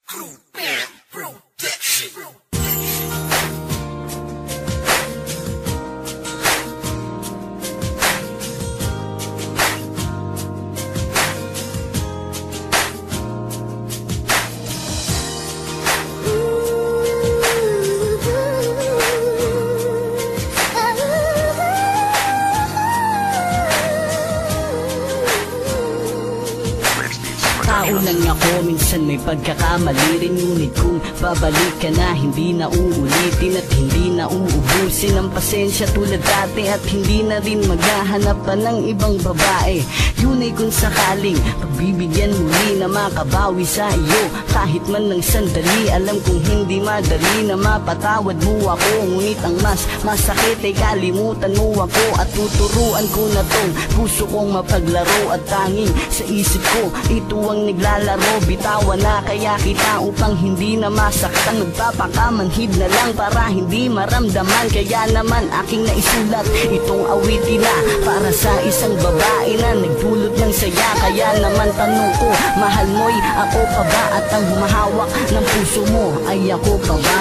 Crew Band Production. Tao lang ako, minsan may pagkakamali rin. Ngunit kung babalik ka na, hindi na uulitin at hindi na uubusin ang pasensya tulad dati. At hindi na rin maghahanap pa ng ibang babae. Yun ay kung sakaling pagbibigyan muli na makabawi sa iyo kahit man ng sandali. Alam kong hindi madali na mapatawad mo ako, ngunit ang mas masakit ay kalimutan mo ako. At tuturuan ko na tong puso kong mapaglaro. At tanging sa isip ko, ito ang naglalaro. Bitawan na kaya kita upang hindi na masaktan. Nagpapakamanhid na lang para hindi maramdaman. Kaya naman aking naisulat itong awitin na para sa isang babae na nagdulot ng saya. Kaya naman tanong ko, mahal mo'y ako pa ba? At ang humahawak ng puso mo ay ako pa ba?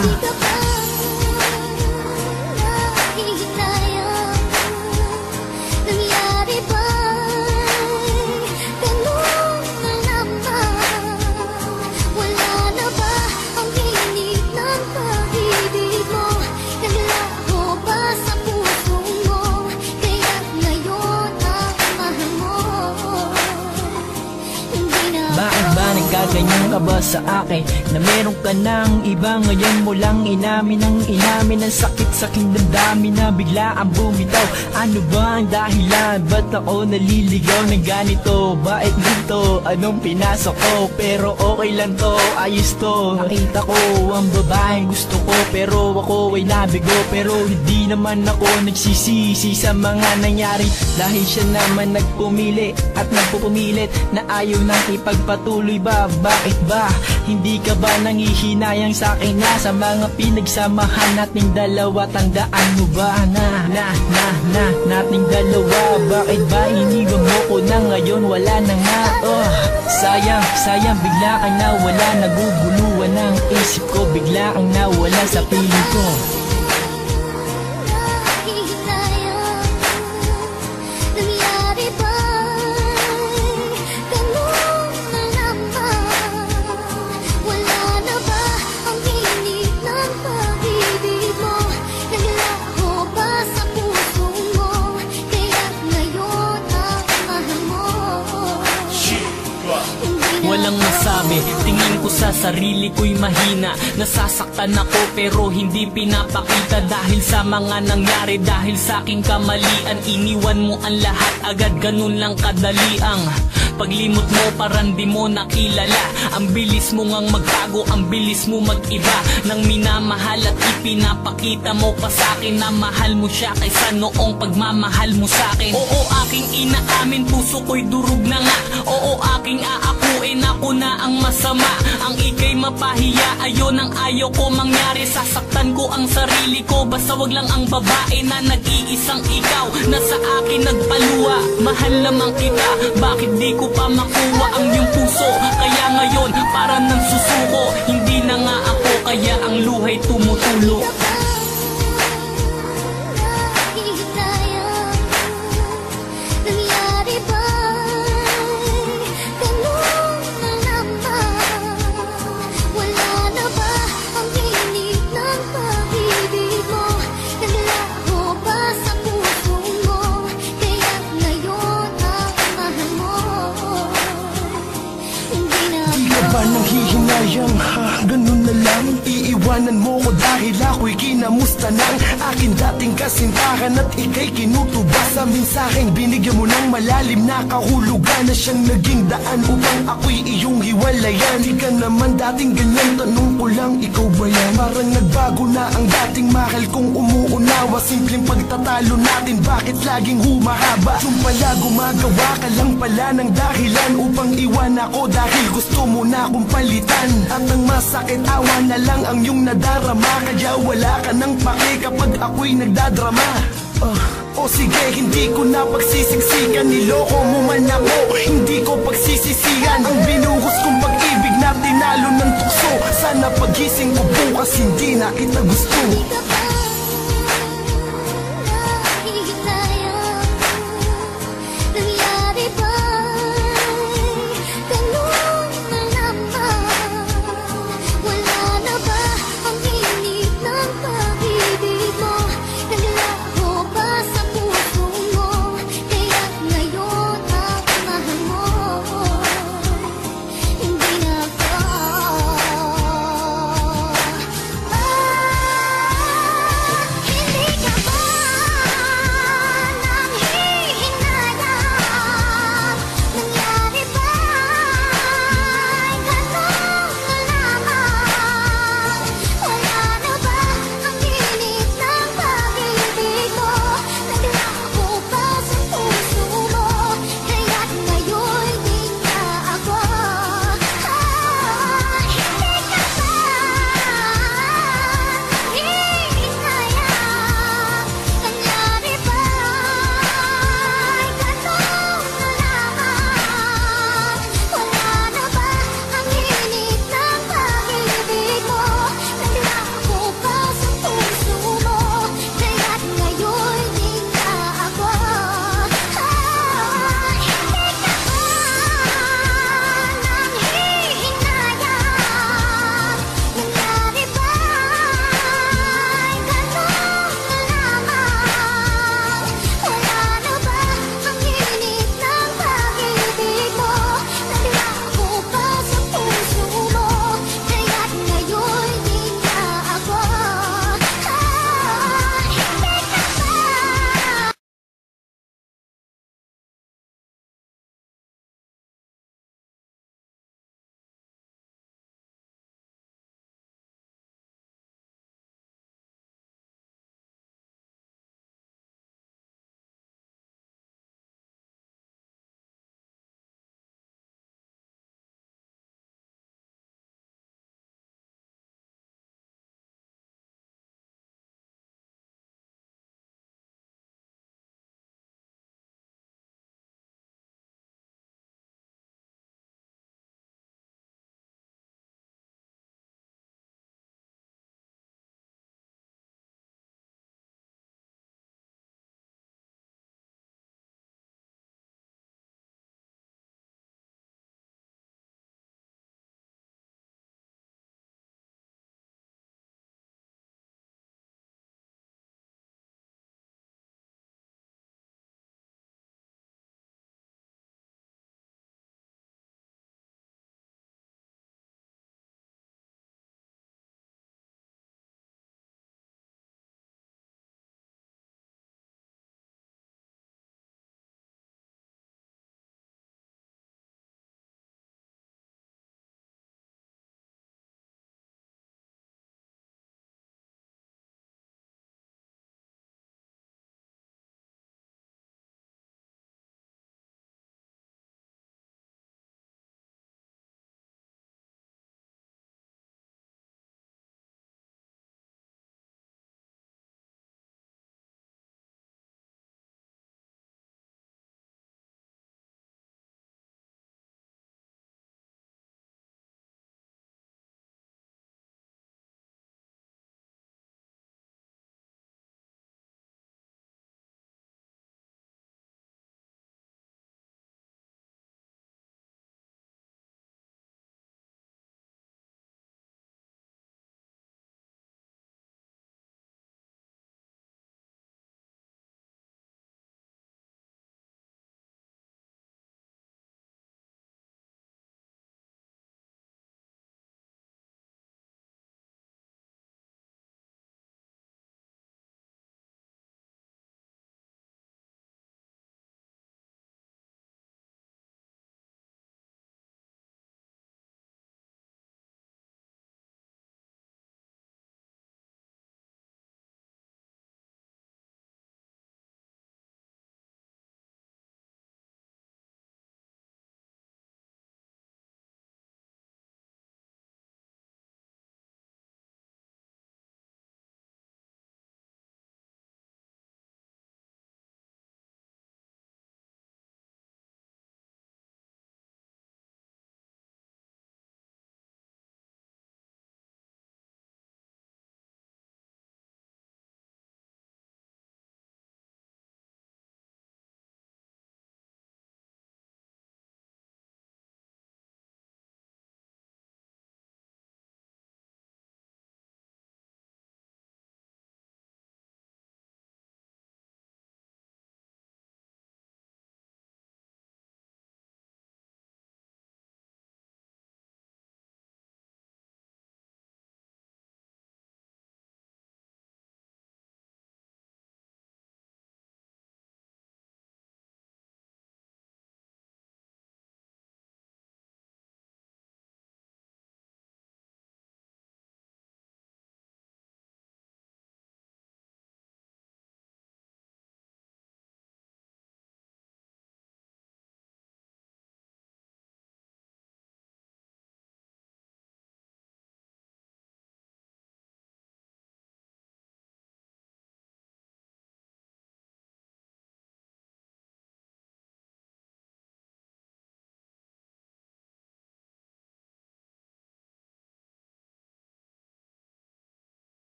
Ganyan ka ba sa akin na meron ka ng iba? Ngayon mo lang inamin ang inamin ang sakit sa aking damdamin na bigla ang bumitaw. Ano ba ang dahilan? Ba't ako naliligaw ng ganito? Bakit dito? Anong pinasok ko? Pero okay lang to, ayos to. Nakita ko ang babaeng gusto ko, pero ako ay nabigo. Pero hindi naman ako nagsisisi sa mga nangyari, dahil siya naman nagpumili at nagpupumilit na ayaw nang ipagpatuloy ba? Bakit ba? Hindi ka ba nangihinayang sa akin na sa mga pinagsamahan nating dalawa? Tandaan mo ba nating dalawa? Bakit ba iniwan mo ko na ngayon? Wala na nga. Sayang bigla kang nawala. Naguguluhan ang isip ko, bigla kang nawala sa piling ko. Walang masabi, tingin ko sa sarili ko'y mahina. Nasasaktan ako pero hindi pinapakita dahil sa mga nangyari, dahil sa aking kamalian. Iniwan mo ang lahat agad, ganun lang kadali ang paglimot mo, parang di mo nakilala. Ang bilis mo ngang magbago, ang bilis mo mag-iba. Nang minamahal at ipinapakita mo pa sa'kin na mahal mo siya kaysa noong pagmamahal mo sa'kin. Oo, aking inaamin, puso ko'y durog na nga. Oo, aking aakuin, ako na ang masama. Ang ika'y mapahiya, ayon ang ayaw ko mangyari. Sasaktan ko ang sarili ko, basta wag lang ang babae na nag-iisang ikaw na sa akin nagpaluwa. Mahal lamang kita, bakit di ko pa makuha ang iyong puso? Kaya ngayon para nang susuko, hindi na nga ako, kaya ang luhay tumutulo. Nanghihinayang ganun na lang. Iiwanan mo ko dahil ako'y kinamusta ng aking dating kasintahan at ika'y kinutubas. Amin sa'king binigyan mo ng malalim na kahulugan na siyang naging daan upang ako'y iyong hiwalayan. Di ka naman dating ganyan, tanong ko lang, ikaw ba yan? Parang nagbago na ang dating mahal kong umuunawa. Simpleng pagtatalo natin, bakit laging humahaba? Yung pala gumagawa ka lang pala ng dahilan upang iwan ako dahil gusto mo na akong palitan. At ang masakit, awa na lang ang iyong nadarama. Kaya wala ka ng pake kapag ako'y nagdadrama. O sige, hindi ko na pagsisiksikan. Niloko mo man ako, hindi ko pagsisisihan. Ang binuhos kong pag-ibig na tinalo ng tukso mas hindi na kita gusto.